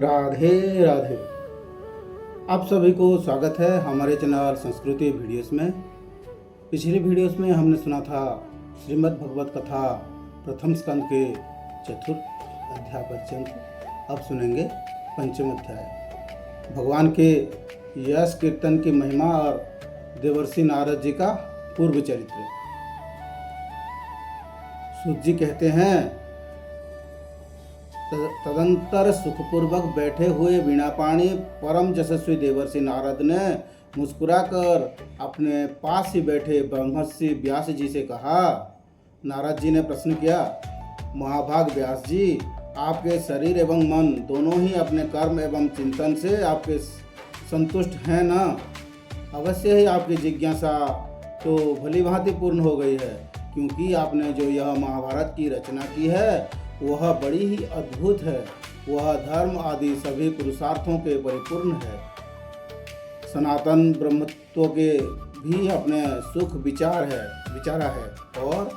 राधे राधे। आप सभी को स्वागत है हमारे चैनल संस्कृति वीडियोस में। पिछली वीडियोस में हमने सुना था श्रीमद् भगवत कथा प्रथम स्कंद के चतुर्थ अध्याय पर्यंत। अब सुनेंगे पंचम अध्याय, भगवान के यश कीर्तन की महिमा और देवर्षि नारद जी का पूर्व चरित्र। सूत जी कहते हैं, तदंतर सुखपूर्वक बैठे हुए वीणापाणी परम यशस्वी देवर्षि नारद ने मुस्कुराकर अपने पास ही बैठे ब्रह्मर्षि व्यास जी से कहा। नारद जी ने प्रश्न किया, महाभाग व्यास जी, आपके शरीर एवं मन दोनों ही अपने कर्म एवं चिंतन से आपके संतुष्ट हैं न? अवश्य ही आपकी जिज्ञासा तो भली भांति पूर्ण हो गई है, क्योंकि आपने जो यह महाभारत की रचना की है वह बड़ी ही अद्भुत है। वह धर्म आदि सभी पुरुषार्थों के परिपूर्ण है। सनातन ब्रह्मत्व के भी अपने सुख विचारा है और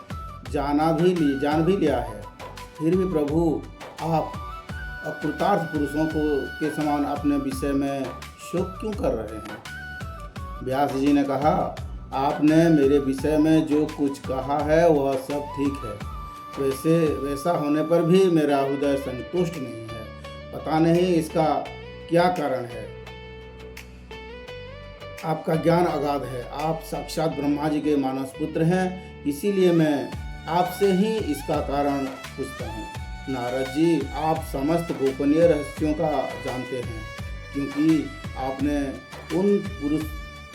जान भी लिया है। फिर भी प्रभु आप अकृतार्थ पुरुषों के समान अपने विषय में शोक क्यों कर रहे हैं? व्यास जी ने कहा, आपने मेरे विषय में जो कुछ कहा है वह सब ठीक है। वैसा होने पर भी मेरा हृदय संतुष्ट नहीं है। पता नहीं इसका क्या कारण है। आपका ज्ञान अगाध है। आप साक्षात ब्रह्मा जी के मानस पुत्र हैं, इसीलिए मैं आपसे ही इसका कारण पूछता हूँ। नारद जी, आप समस्त गोपनीय रहस्यों का जानते हैं, क्योंकि आपने उन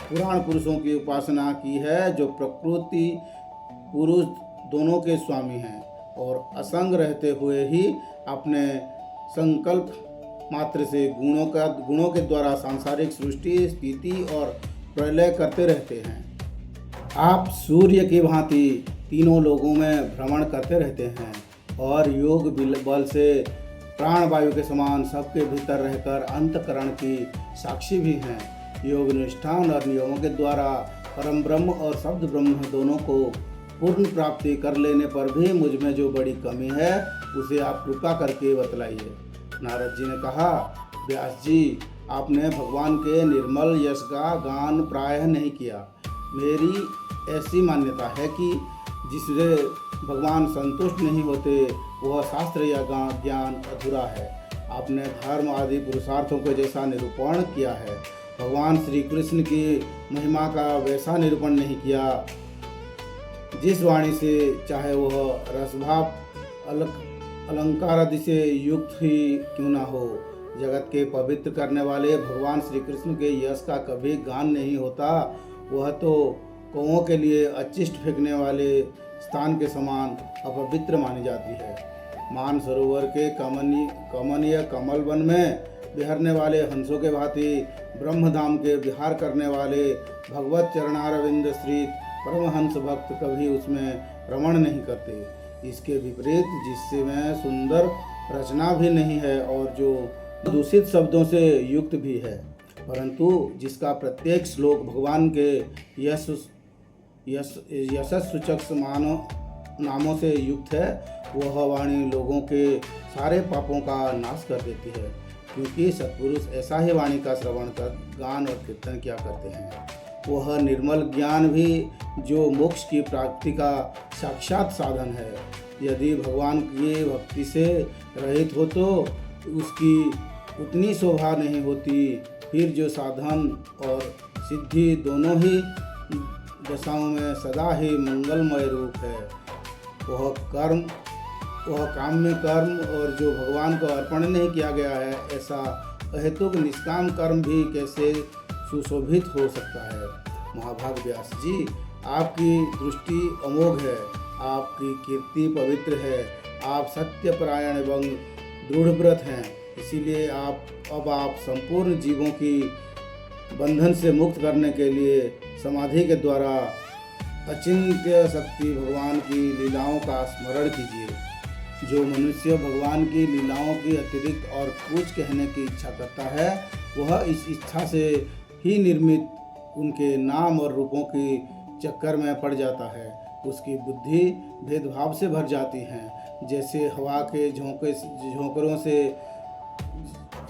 पुराण पुरुषों की उपासना की है जो प्रकृति पुरुष दोनों के स्वामी हैं और असंग रहते हुए ही अपने संकल्प मात्र से गुणों के द्वारा सांसारिक सृष्टि, स्थिति और प्रलय करते रहते हैं। आप सूर्य की भांति तीनों लोगों में भ्रमण करते रहते हैं और योग बल से प्राणवायु के समान सबके भीतर रहकर अंतकरण की साक्षी भी हैं। योग निष्ठान और नियमों के द्वारा परम ब्रह्म और शब्द ब्रह्म दोनों को पूर्ण प्राप्ति कर लेने पर भी मुझ में जो बड़ी कमी है उसे आप कृपा करके बतलाइए। नारद जी ने कहा, व्यास जी, आपने भगवान के निर्मल यश का गान प्रायः नहीं किया। मेरी ऐसी मान्यता है कि जिससे भगवान संतुष्ट नहीं होते वह शास्त्र या ज्ञान अधूरा है। आपने धर्म आदि पुरुषार्थों को जैसा निरूपण किया है, भगवान श्री कृष्ण की महिमा का वैसा निरूपण नहीं किया जिस वाणी से चाहे वह रसभाव अलंकार आदि से युक्त ही क्यों ना हो। जगत के पवित्र करने वाले भगवान श्री कृष्ण के यश का कभी गान नहीं होता। वह तो कौओं के लिए अचिष्ट फेंकने वाले स्थान के समान अपवित्र मानी जाती है। मान सरोवर के कमनीय कमल वन में विहरने वाले हंसों के भांति ब्रह्मधाम के विहार करने वाले भगवत चरणारविंद श्री परमहंस भक्त कभी उसमें रमण नहीं करते। इसके विपरीत जिसमें सुंदर रचना भी नहीं है और जो दूषित शब्दों से युक्त भी है, परंतु जिसका प्रत्येक श्लोक भगवान के यशस सूचक नामों से युक्त है, वह वाणी लोगों के सारे पापों का नाश कर देती है। क्योंकि सत्पुरुष ऐसा ही वाणी का श्रवण कर गान और कीर्तन किया करते हैं। वह निर्मल ज्ञान भी जो मोक्ष की प्राप्ति का साक्षात साधन है। यदि भगवान की भक्ति से रहित हो तो उसकी उतनी शोभा नहीं होती। फिर जो साधन और सिद्धि दोनों ही दशाओं में सदा ही मंगलमय रूप है, वह काम्य कर्म और जो भगवान को अर्पण नहीं किया गया है, ऐसा अहेतुक निष्काम कर्म भी कैसे सुशोभित हो सकता है? महाभाग व्यास जी, आपकी दृष्टि अमोघ है, आपकी कीर्ति पवित्र है, आप सत्यपरायण एवं दृढ़व्रत हैं। इसीलिए आप संपूर्ण जीवों की बंधन से मुक्त करने के लिए समाधि के द्वारा अचिंत्य शक्ति भगवान की लीलाओं का स्मरण कीजिए। जो मनुष्य भगवान की लीलाओं की अतिरिक्त और कुछ कहने की इच्छा करता है, वह इस इच्छा से ही निर्मित उनके नाम और रूपों की चक्कर में पड़ जाता है। उसकी बुद्धि भेदभाव से भर जाती है। जैसे हवा के झोंकरों से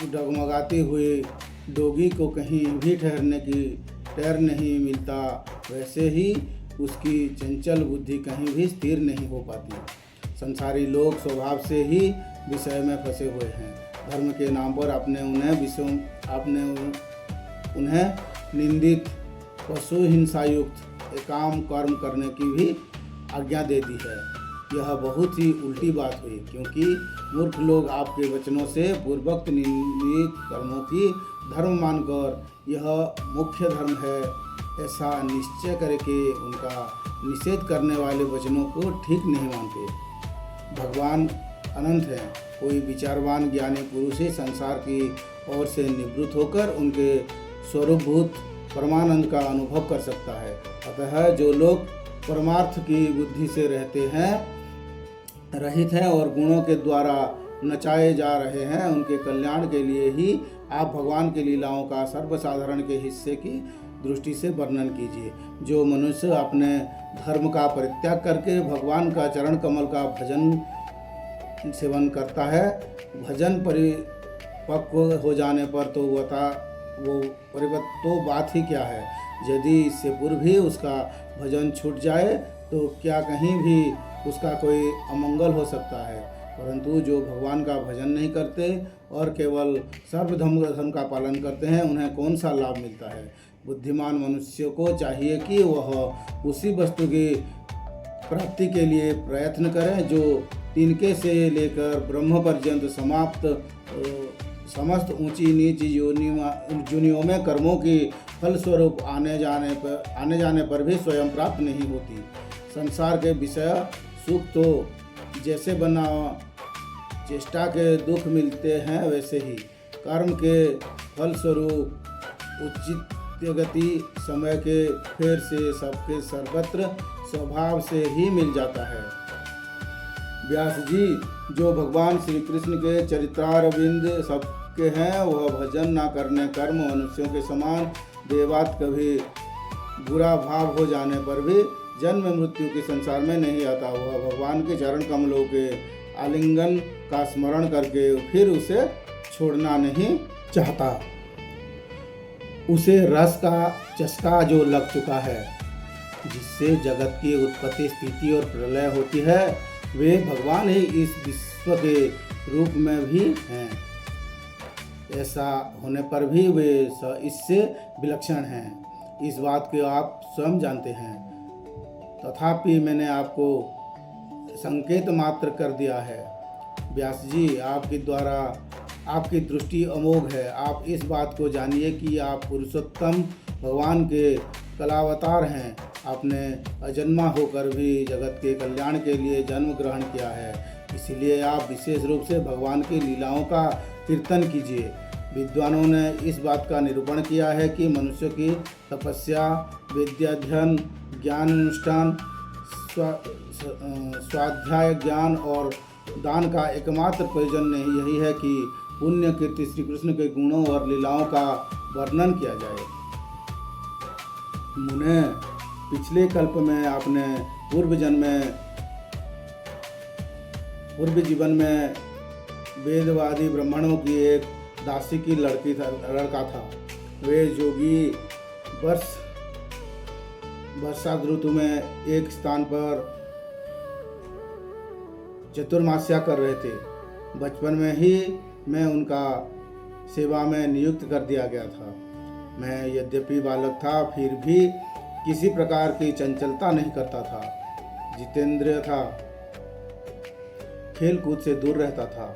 डगमगाती हुई डोगी को कहीं भी ठहर नहीं मिलता, वैसे ही उसकी चंचल बुद्धि कहीं भी स्थिर नहीं हो पाती। संसारी लोग स्वभाव से ही विषय में फंसे हुए हैं। धर्म के नाम पर आपने उन्हें निंदित पशु हिंसायुक्त एकाम कर्म करने की भी आज्ञा दे दी है। यह बहुत ही उल्टी बात हुई, क्योंकि मूर्ख लोग आपके वचनों से पूर्वोक्त निंदित कर्मों की धर्म मानकर यह मुख्य धर्म है ऐसा निश्चय करके उनका निषेध करने वाले वचनों को ठीक नहीं मानते। भगवान अनंत है। कोई विचारवान ज्ञानी पुरुष ही संसार की ओर से निवृत्त होकर उनके स्वरूपभूत परमानंद का अनुभव कर सकता है। अतः जो लोग परमार्थ की बुद्धि से रहित हैं और गुणों के द्वारा नचाए जा रहे हैं, उनके कल्याण के लिए ही आप भगवान की लीलाओं का सर्वसाधारण के हिस्से की दृष्टि से वर्णन कीजिए। जो मनुष्य अपने धर्म का परित्याग करके भगवान का चरण कमल का भजन सेवन करता है, भजन परिपक्व हो जाने पर तो वो परिपक्व तो बात ही क्या है। यदि इससे पूर्व भी उसका भजन छूट जाए तो क्या कहीं भी उसका कोई अमंगल हो सकता है। परंतु जो भगवान का भजन नहीं करते और केवल सर्वधर्म का पालन करते हैं, उन्हें कौन सा लाभ मिलता है। बुद्धिमान मनुष्य को चाहिए कि वह उसी वस्तु की प्राप्ति के लिए प्रयत्न करें जो तिनके से लेकर ब्रह्म पर्यंत समस्त ऊंची नीच योनियों में कर्मों की फलस्वरूप आने जाने पर भी स्वयं प्राप्त नहीं होती। संसार के विषय सुख तो जैसे बना चेष्टा के दुख मिलते हैं, वैसे ही कर्म के फलस्वरूप उचित गति समय के फेर से सबके सर्वत्र स्वभाव से ही मिल जाता है। व्यास जी, जो भगवान श्री कृष्ण के चरित्रारविंद सबके हैं, वह भजन न करने कर्म मनुष्यों के समान देवात कभी बुरा भाव हो जाने पर भी जन्म मृत्यु के संसार में नहीं आता। वह भगवान के चरण कमलों के आलिंगन का स्मरण करके फिर उसे छोड़ना नहीं चाहता। उसे रस का चस्का जो लग चुका है, जिससे जगत की उत्पत्ति स्थिति और प्रलय होती है, वे भगवान ही इस विश्व के रूप में भी हैं। ऐसा होने पर भी वे इससे विलक्षण हैं। इस बात को आप स्वयं जानते हैं। तथापि मैंने आपको संकेत मात्र कर दिया है। व्यास जी, आपकी दृष्टि अमोघ है। आप इस बात को जानिए कि आप पुरुषोत्तम भगवान के कलावतार हैं। आपने अजन्मा होकर भी जगत के कल्याण के लिए जन्म ग्रहण किया है, इसलिए आप विशेष रूप से भगवान की लीलाओं का कीर्तन कीजिए। विद्वानों ने इस बात का निरूपण किया है कि मनुष्य की तपस्या, विद्याध्ययन, ज्ञान अनुष्ठान, स्वाध्याय ज्ञान और दान का एकमात्र प्रयोजन यही है कि पुण्य कीर्ति श्री कृष्ण के गुणों और लीलाओं का वर्णन किया जाए। मुने, पिछले कल्प में आपने पूर्व जीवन में वेदवादी ब्राह्मणों की एक दासी की लड़का था। वे जोगी वर्षा ऋतु में एक स्थान पर चतुर्मास्या कर रहे थे। बचपन में ही मैं उनका सेवा में नियुक्त कर दिया गया था। मैं यद्यपि बालक था, फिर भी किसी प्रकार की चंचलता नहीं करता था। जितेंद्रिय था, खेल कूद से दूर रहता था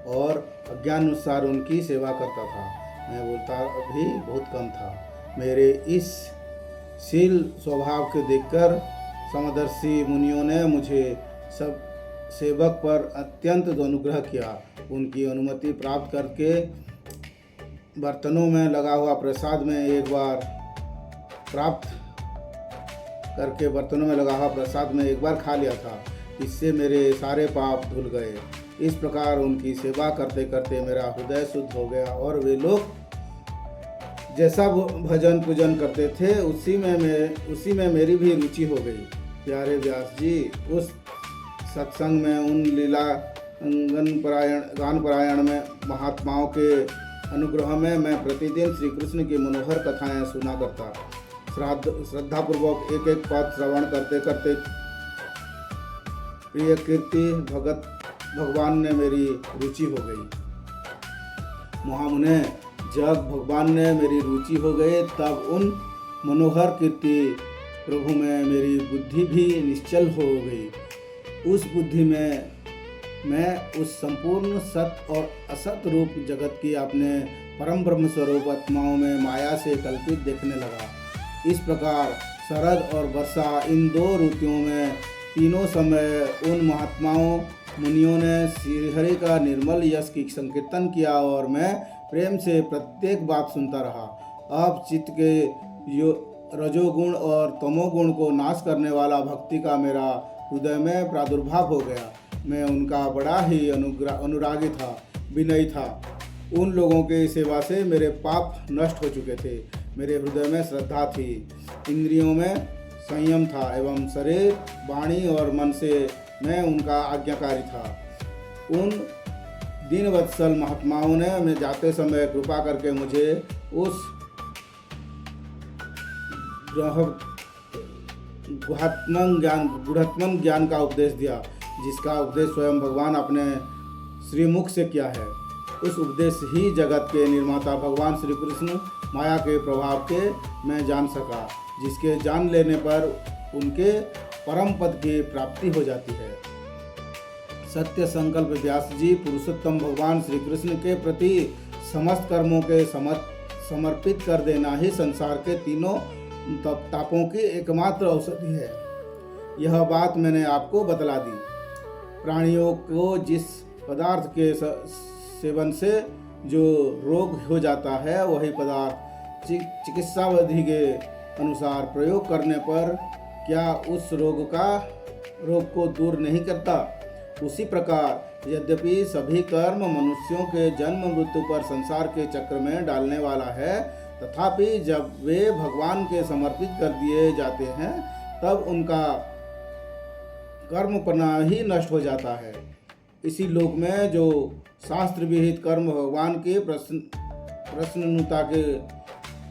और अज्ञानानुसार उनकी सेवा करता था। मैं बोलता भी बहुत कम था। मेरे इस शील स्वभाव को देखकर समदर्शी मुनियों ने मुझे सब सेवक पर अत्यंत अनुग्रह किया। उनकी अनुमति प्राप्त करके बर्तनों में लगा हुआ प्रसाद में एक बार खा लिया था। इससे मेरे सारे पाप धुल गए। इस प्रकार उनकी सेवा करते करते मेरा हृदय शुद्ध हो गया और वे लोग जैसा भजन पूजन करते थे उसी में मेरी भी रुचि हो गई। प्यारे व्यास जी, उस सत्संग में उन लीला गान परायण में महात्माओं के अनुग्रह में मैं प्रतिदिन श्री कृष्ण की मनोहर कथाएं सुना करता। श्रद्धापूर्वक एक एक पद श्रवण करते करते प्रिय कीर्ति भगवान ने मेरी रुचि हो गई। महामुने, जब भगवान ने मेरी रुचि हो गई तब उन मनोहर कीर्ति प्रभु में मेरी बुद्धि भी निश्चल हो गई। उस बुद्धि में मैं उस संपूर्ण सत और असत रूप जगत की अपने परम ब्रह्म स्वरूप आत्माओं में माया से कल्पित देखने लगा। इस प्रकार शरद और वर्षा इन दो ऋतुओं में तीनों समय उन महात्माओं मुनियों ने श्रीहरि का निर्मल यश की संकीर्तन किया और मैं प्रेम से प्रत्येक बात सुनता रहा। अब चित्त के रजोगुण और तमोगुण को नाश करने वाला भक्ति का मेरा हृदय में प्रादुर्भाव हो गया। मैं उनका बड़ा ही अनुरागी था, विनयी था। उन लोगों की सेवा से मेरे पाप नष्ट हो चुके थे। मेरे हृदय में श्रद्धा थी, इंद्रियों में संयम था एवं शरीर, वाणी और मन से मैं उनका आज्ञाकारी था। उन दीनवत्सल महात्माओं ने मैं जाते समय कृपा करके मुझे उस गुणात्मक ज्ञान का उपदेश दिया, जिसका उपदेश स्वयं भगवान अपने श्रीमुख से किया है। उस उपदेश ही जगत के निर्माता भगवान श्री कृष्ण माया के प्रभाव के मैं जान सका, जिसके जान लेने पर उनके परम पद की प्राप्ति हो जाती है। सत्य संकल्प व्यास जी पुरुषोत्तम भगवान श्री कृष्ण के प्रति समस्त कर्मों के समर्पित कर देना ही संसार के तीनों तापों की एकमात्र औषधि है। यह बात मैंने आपको बतला दी। प्राणियों को जिस पदार्थ के सेवन से जो रोग हो जाता है, वही पदार्थ चिकित्साविधि के अनुसार प्रयोग करने पर क्या उस रोग को दूर नहीं करता? उसी प्रकार यद्यपि सभी कर्म मनुष्यों के जन्म मृत्यु पर संसार के चक्र में डालने वाला है, तथापि जब वे भगवान के समर्पित कर दिए जाते हैं तब उनका कर्मपना ही नष्ट हो जाता है। इसी लोक में जो शास्त्र विहित कर्म भगवान की प्रसन्नता के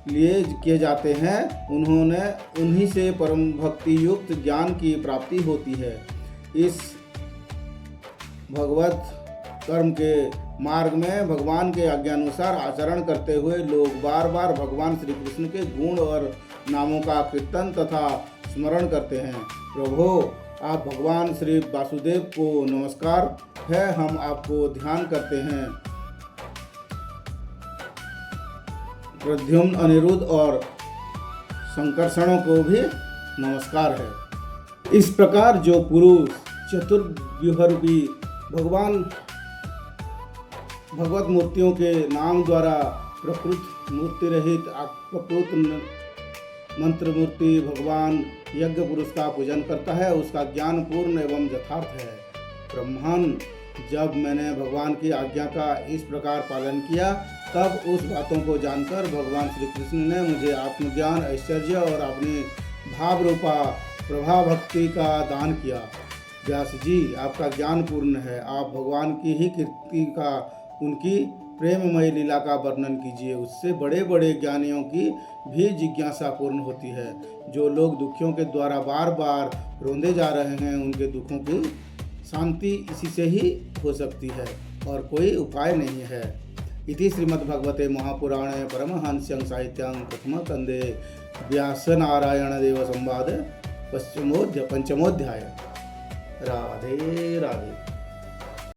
लिए किए जाते हैं, उन्हीं से परम भक्ति युक्त ज्ञान की प्राप्ति होती है। इस भगवत कर्म के मार्ग में भगवान के आज्ञानुसार आचरण करते हुए लोग बार बार भगवान श्री कृष्ण के गुण और नामों का कीर्तन तथा स्मरण करते हैं। प्रभो, आप भगवान श्री वासुदेव को नमस्कार है, हम आपको ध्यान करते हैं। प्रद्युम्न, अनिरुद्ध और संकर्षणों को भी नमस्कार है। इस प्रकार जो पुरुष चतुर्व्यूहरूपी भगवत मूर्तियों के नाम द्वारा प्रकृत मूर्ति रहित अप्रकृत मंत्र मूर्ति भगवान यज्ञ पुरुष का पूजन करता है, उसका ज्ञान पूर्ण एवं यथार्थ है। ब्रह्मन, जब मैंने भगवान की आज्ञा का इस प्रकार पालन किया, तब उस बातों को जानकर भगवान श्री कृष्ण ने मुझे आत्मज्ञान, ऐश्वर्य और अपनी भाव रूपा प्रभा भक्ति का दान किया। व्यास जी, आपका ज्ञान पूर्ण है। आप भगवान की ही कीर्ति का, उनकी प्रेममय लीला का वर्णन कीजिए। उससे बड़े बड़े ज्ञानियों की भी जिज्ञासा पूर्ण होती है। जो लोग दुखियों के द्वारा बार बार रोंदे जा रहे हैं, उनके दुखों की शांति इसी से ही हो सकती है और कोई उपाय नहीं है। इति श्रीमद्भगवते महापुराणे परमहंस्यं साहित्यं प्रथमस्कन्धे व्यासनारायणदेव संवाद पंचमोध्याय। राधे राधे।